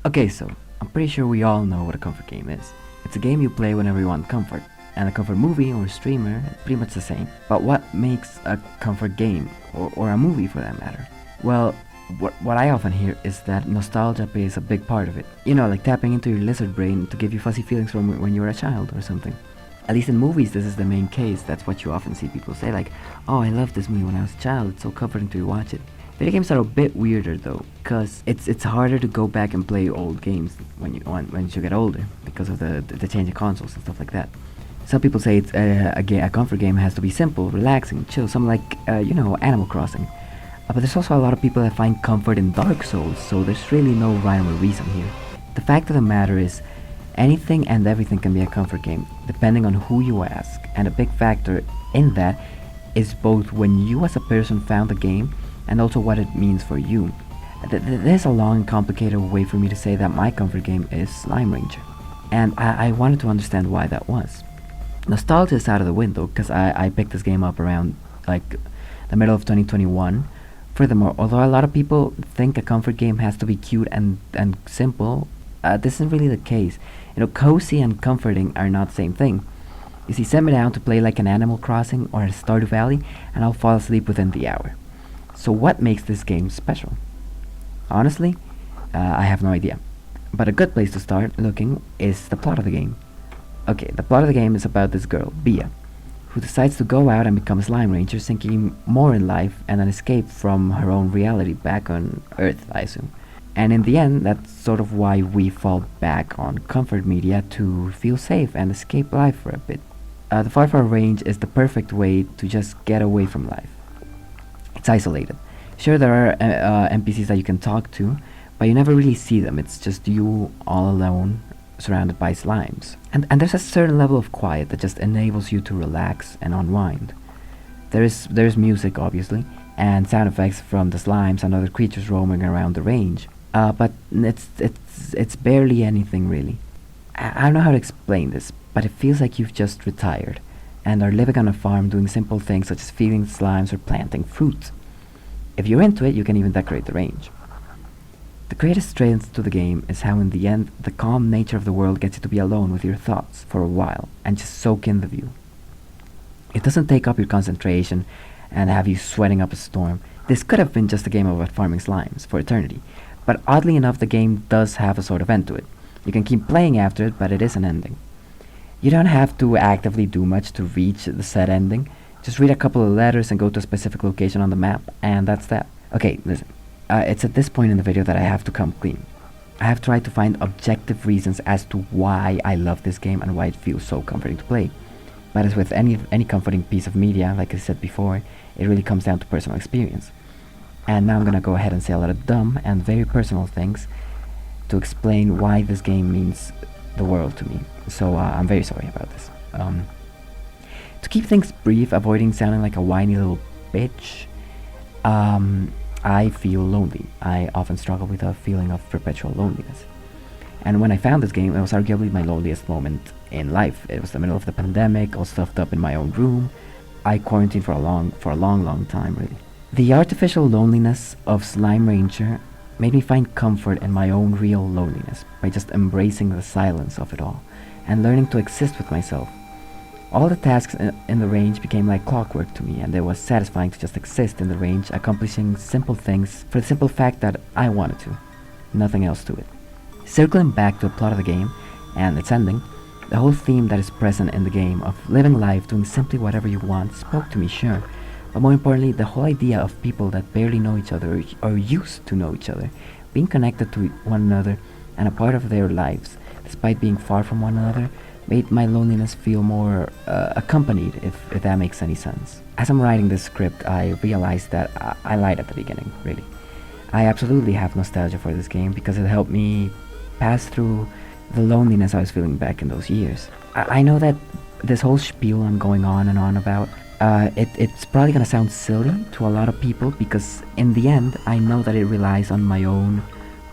Okay, so I'm pretty sure we all know what a comfort game is. It's a game you play whenever you want comfort, and a comfort movie or streamer is pretty much the same. But what makes a comfort game, or a movie for that matter? Well, what I often hear is that nostalgia plays a big part of it. You know, like tapping into your lizard brain to give you fuzzy feelings from when you were a child or something. At least in movies, this is the main case. That's what you often see people say, like, "Oh, I loved this movie when I was a child. It's so comforting to watch it." Video games are a bit weirder though, cause it's harder to go back and play old games when you get older because of the changing consoles and stuff like that. Some people say it's a comfort game has to be simple, relaxing, chill, something like Animal Crossing. But there's also a lot of people that find comfort in Dark Souls, so there's really no rhyme or reason here. The fact of the matter is, anything and everything can be a comfort game, depending on who you ask, and a big factor in that is both when you as a person found the game and also what it means for you. There's a long and complicated way for me to say that my comfort game is SlimeRancher, and I wanted to understand why that was. Nostalgia is out of the window because I picked this game up around like the middle of 2021. Furthermore, although a lot of people think a comfort game has to be cute and simple, this isn't really the case. You know, cozy and comforting are not the same thing. You see, set me down to play like an Animal Crossing or a Stardew Valley, and I'll fall asleep within the hour. So what makes this game special? Honestly, I have no idea. But a good place to start looking is the plot of the game. Okay, the plot of the game is about this girl, Bia, who decides to go out and become a SlimeRancher, seeking more in life and an escape from her own reality back on Earth, I assume. And in the end, that's sort of why we fall back on comfort media to feel safe and escape life for a bit. The Far Far range is the perfect way to just get away from life. It's isolated. Sure, there are NPCs that you can talk to, but you never really see them. It's just you all alone, surrounded by slimes. And there's a certain level of quiet that just enables you to relax and unwind. There's music, obviously, and sound effects from the slimes and other creatures roaming around the range. But it's barely anything really. I don't know how to explain this, but it feels like you've just retired and are living on a farm doing simple things such as feeding slimes or planting fruit. If you're into it, you can even decorate the range. The greatest strength to the game is how in the end, the calm nature of the world gets you to be alone with your thoughts for a while and just soak in the view. It doesn't take up your concentration and have you sweating up a storm. This could have been just a game about farming slimes for eternity, but oddly enough the game does have a sort of end to it. You can keep playing after it, but it is an ending. You don't have to actively do much to reach the said ending. Just read a couple of letters and go to a specific location on the map, and that's that. Okay, listen. It's at this point in the video that I have to come clean. I have tried to find objective reasons as to why I love this game and why it feels so comforting to play. But as with any comforting piece of media, like I said before, it really comes down to personal experience. And now I'm gonna go ahead and say a lot of dumb and very personal things to explain why this game means the world to me. So I'm very sorry about this. To keep things brief, avoiding sounding like a whiny little bitch, I feel lonely. I often struggle with a feeling of perpetual loneliness. And when I found this game, it was arguably my loneliest moment in life. It was the middle of the pandemic, all stuffed up in my own room. I quarantined for a long time, really. The artificial loneliness of SlimeRancher made me find comfort in my own real loneliness by just embracing the silence of it all and learning to exist with myself. All the tasks in the range became like clockwork to me, and it was satisfying to just exist in the range, accomplishing simple things for the simple fact that I wanted to. Nothing else to it. Circling back to the plot of the game and its ending, the whole theme that is present in the game of living life doing simply whatever you want spoke to me, sure, but more importantly, the whole idea of people that barely know each other or used to know each other, being connected to one another and a part of their lives, despite being far from one another, made my loneliness feel more accompanied, if that makes any sense. As I'm writing this script, I realized that I lied at the beginning, really. I absolutely have nostalgia for this game because it helped me pass through the loneliness I was feeling back in those years. I know that this whole spiel I'm going on and on about, it's probably gonna sound silly to a lot of people because in the end, I know that it relies on my own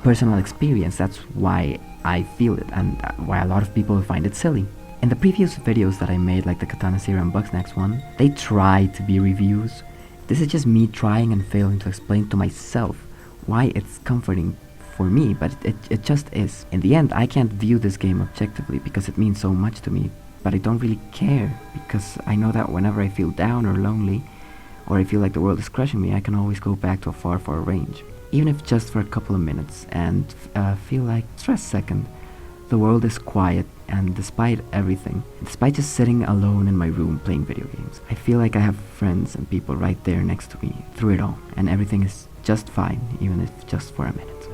personal experience. That's why I feel it and why a lot of people find it silly. In the previous videos that I made, like the Katana Zero and Bugsnax one, they tried to be reviews. This is just me trying and failing to explain to myself why it's comforting for me, but it just is. In the end, I can't view this game objectively because it means so much to me, but I don't really care because I know that whenever I feel down or lonely, or I feel like the world is crushing me, I can always go back to a far, far range, even if just for a couple of minutes, and feel like, for a second, the world is quiet, and despite everything, despite just sitting alone in my room playing video games, I feel like I have friends and people right there next to me through it all, and everything is just fine, even if just for a minute.